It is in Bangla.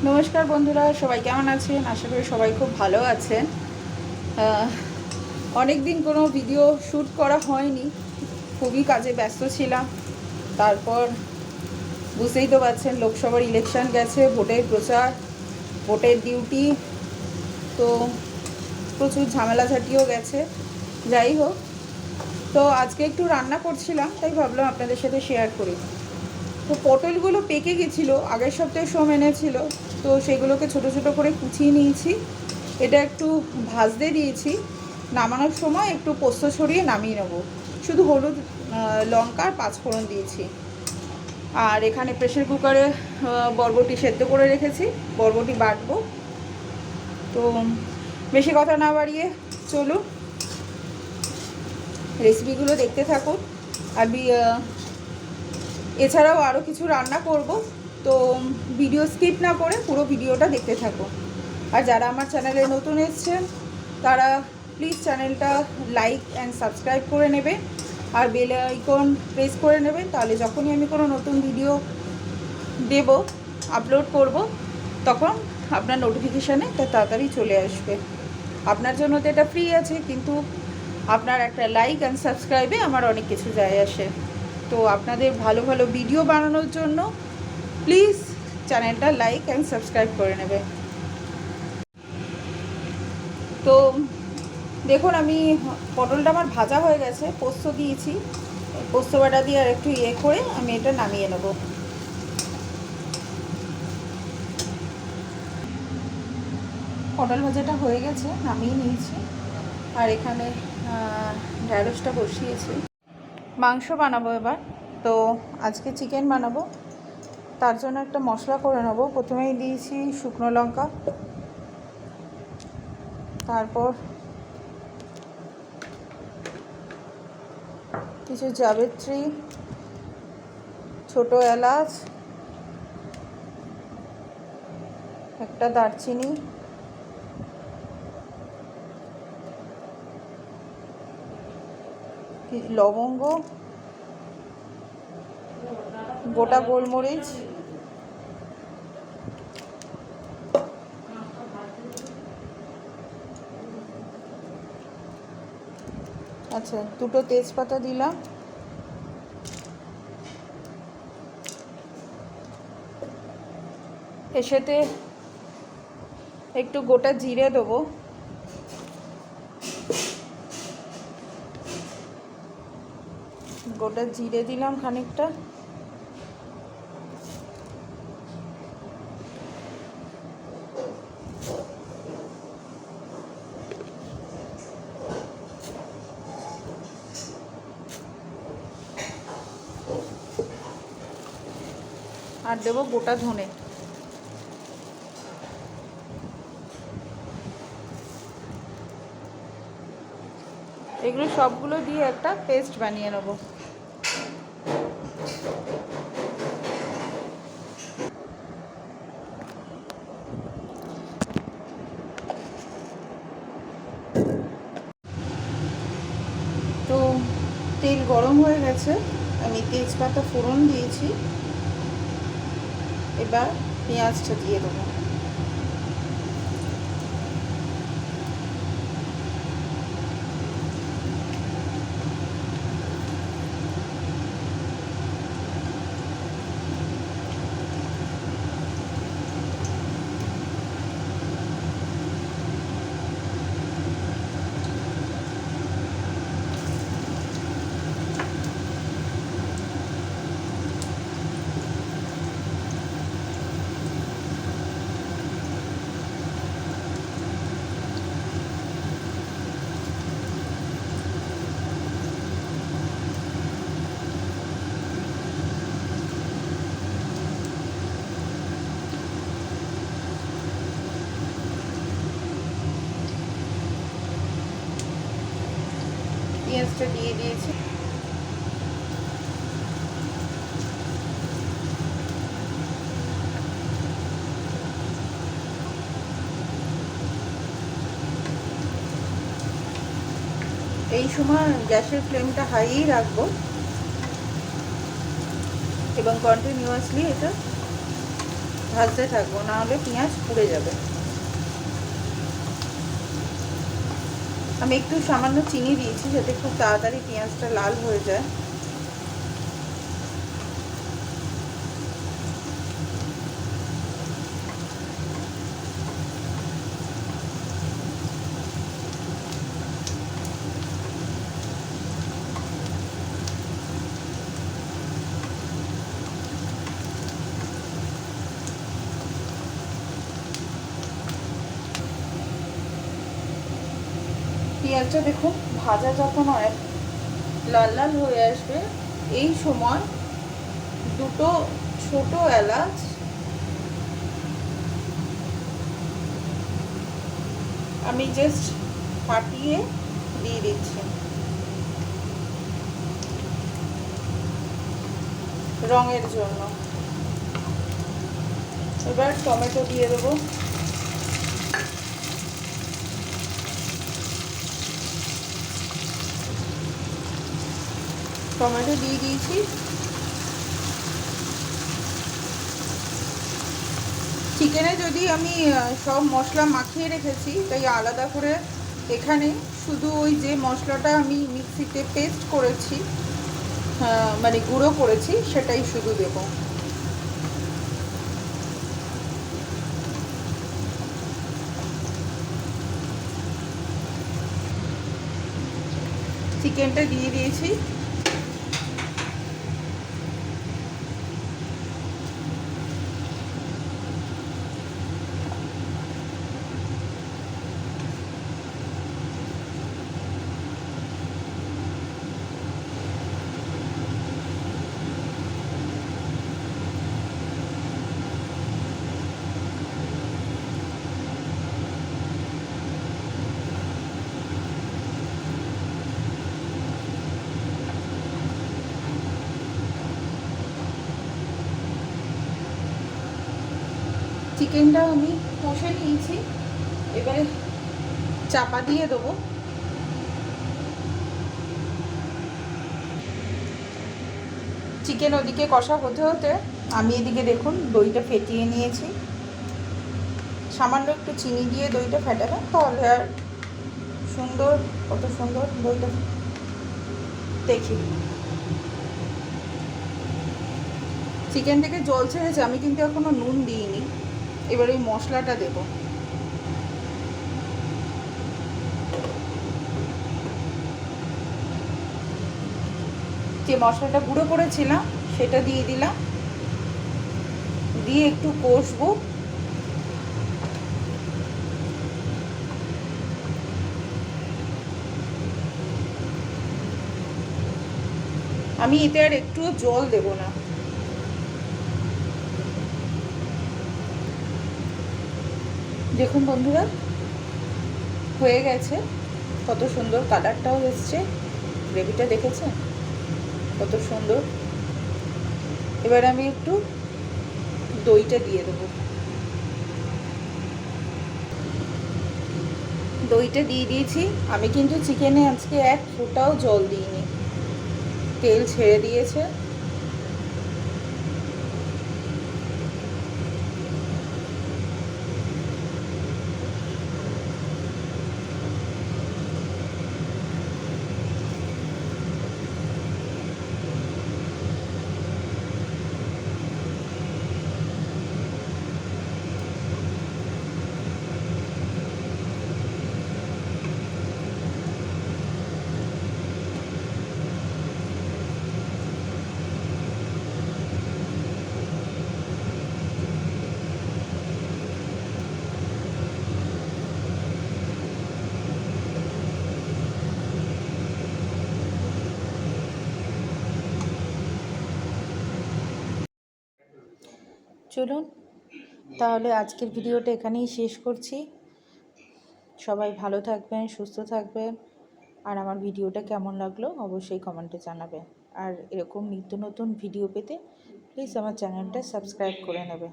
নমস্কার বন্ধুরা, সবাই কেমন আছেন? আশা করি সবাই খুব ভালো আছেন। অনেক দিন কোনো ভিডিও শ্যুট করা হয়নি, খুবই কাজে ব্যস্ত ছিলাম। তারপর বুঝতেই তো পারছেন, লোকসভার ইলেকশন গেছে, ভোটের প্রচার, ভোটের ডিউটি, তো প্রচুর ঝামেলাঝাটিও গেছে। যাই হোক, তো আজকে একটু রান্না করছিলাম, তাই ভাবলাম আপনাদের সাথে শেয়ার করি। তো পটলগুলো পেকে গেছিলো, আগের সপ্তাহে সোম এনেছিল, তো সেগুলোকে ছোট ছোট করে কুচিয়ে নিয়েছি। এটা একটু ভাজতে দিয়েছি, নামানোর সময় একটু পোস্ত ছড়িয়ে নামিয়ে নেবো। শুধু হলুদ, লঙ্কা আর পাঁচফোড়ন দিয়েছি। আর এখানে প্রেশার কুকারে বরবটি সেদ্ধ করে রেখেছি, বরবটি বাটবো। তো বেশি কথা না বাড়িয়ে চলুন রেসিপিগুলো দেখতে থাকুন। আমি এছাড়াও আরও কিছু রান্না করব, তো ভিডিও স্কিপ না করে পুরো ভিডিওটা দেখতে থাকুন। আর যারা আমার চ্যানেলে নতুন এসেছেন তারা প্লিজ চ্যানেলটা লাইক অ্যান্ড সাবস্ক্রাইব করে নেবেন, আর বেল আইকন প্রেস করে নেবেন, তাহলে যখনই আমি কোনো নতুন ভিডিও দেব, আপলোড করব, তখন আপনার নোটিফিকেশানে তা তাড়াতাড়ি চলে আসবে। আপনার জন্য তো এটা ফ্রি আছে, কিন্তু আপনার একটা লাইক অ্যান্ড সাবস্ক্রাইবে আমার অনেক কিছু যায় আসে। তো আপনাদের ভালো ভালো ভিডিও বানানোর জন্য প্লিজ চ্যানেলটা লাইক অ্যান্ড সাবস্ক্রাইব করে নেবে। তো দেখুন, আমি পটলটা আমার ভাজা হয়ে গেছে, পোস্ত দিয়েছি, পোস্ত বাটা দিয়ে আর একটু করে আমি এটা নামিয়ে নেব। পটল ভাজাটা হয়ে গেছে, নামিয়ে নিয়েছি। আর এখানে ঢ্যাঁড়সটা বসিয়েছি। মাংস বানাবো এবার, তো আজকে চিকেন বানাবো। তার জন্য একটা মশলা করে নেবো। প্রথমেই দিয়েছি শুকনো লঙ্কা, তারপর কিছু জাবিত্রি, ছোটো এলাচ, একটা দারচিনি, লবঙ্গ, গোটা গোলমরিচ, আচ্ছা দুটো তেজপাতা দিলাম, এর সাথে একটু গোটা জিরে দেবো, গোটা জিরে দিলাম খানিকটা, আর দেবো গোটা ধনে। এগুলো সবগুলো দিয়ে একটা পেস্ট বানিয়ে নেব। তো তেল গরম হয়ে গেছে, আমি তেজপাতা ফোড়ন দিয়েছি, এবার পেঁয়াজটা দিয়ে দেবো। পেঁয়াজটা দিয়ে দিয়েছি। এই সময় গ্যাসের ফ্লেমটা হাইই রাখবো এবং কন্টিনিউয়াসলি এটা ভাজতে থাকবো, না হলে পেঁয়াজ পুড়ে যাবে। আমি একটু সামান্য চিনি দিয়েছি যাতে খুব তাড়াতাড়ি পেঁয়াজটা লাল হয়ে যায়। পেঁয়াজটা দেখুন ভাজা যখন হয় লাল লাল হয়ে আসবে, এই সময় দুটো ছোট এলাচ আমি জাস্ট ফাটিয়ে দিয়ে দিচ্ছি রঙের জন্য। এবার টমেটো দিয়ে দেবো। টমেটো দিয়ে দিয়েছি। চিকেনে যদি আমি সব মশলা মাখিয়ে রেখেছি, তাই আলাদা করে এখানে শুধু ওই যে মশলাটা আমি মিক্সিতে পেস্ট করেছি, মানে গুঁড়ো করেছি, সেটাই শুধু দেব। চিকেনটা দিয়ে দিয়েছি। চিকেনটা আমি কষে নিয়েছি, এবারে চাপা দিয়ে দেবো। চিকেন ওদিকে কষা হতে হতে আমি এদিকে দেখুন দইটা ফেটিয়ে নিয়েছি। সামান্য একটু চিনি দিয়ে দইটা ফেটাবেন, তাহলে আর সুন্দর, কত সুন্দর দইটা। দেখি চিকেন থেকে জল ছেড়েছে, আমি কিন্তু এখনো নুন দিইনি। এবার ওই মশলাটা দেব। যে মশলাটা গুঁড়ো করেছিলাম সেটা দিয়ে দিলাম, দিয়ে একটু কষবো। আমি এতে আর একটুও জল দেব না। দেখুন বন্ধুরা, হয়ে গেছে। কত সুন্দর কালারটাও এসছে, গ্রেভিটা দেখেছেন কত সুন্দর। এবার আমি একটু দইটা দিয়ে দেবো। দইটা দিয়ে দিয়েছি। আমি কিন্তু চিকেনে আজকে এক ফোঁটাও জল দিইনি, তেল ছেড়ে দিয়েছে। চলুন তাহলে আজকের ভিডিওটা এখানেই শেষ করছি। সবাই ভালো থাকবেন, সুস্থ থাকবেন, আর আমার ভিডিওটা কেমন লাগলো অবশ্যই কমেন্টে জানাবেন। আর এরকম নিত্য নতুন ভিডিও পেতে প্লিজ আমার চ্যানেলটা সাবস্ক্রাইব করে নেবেন।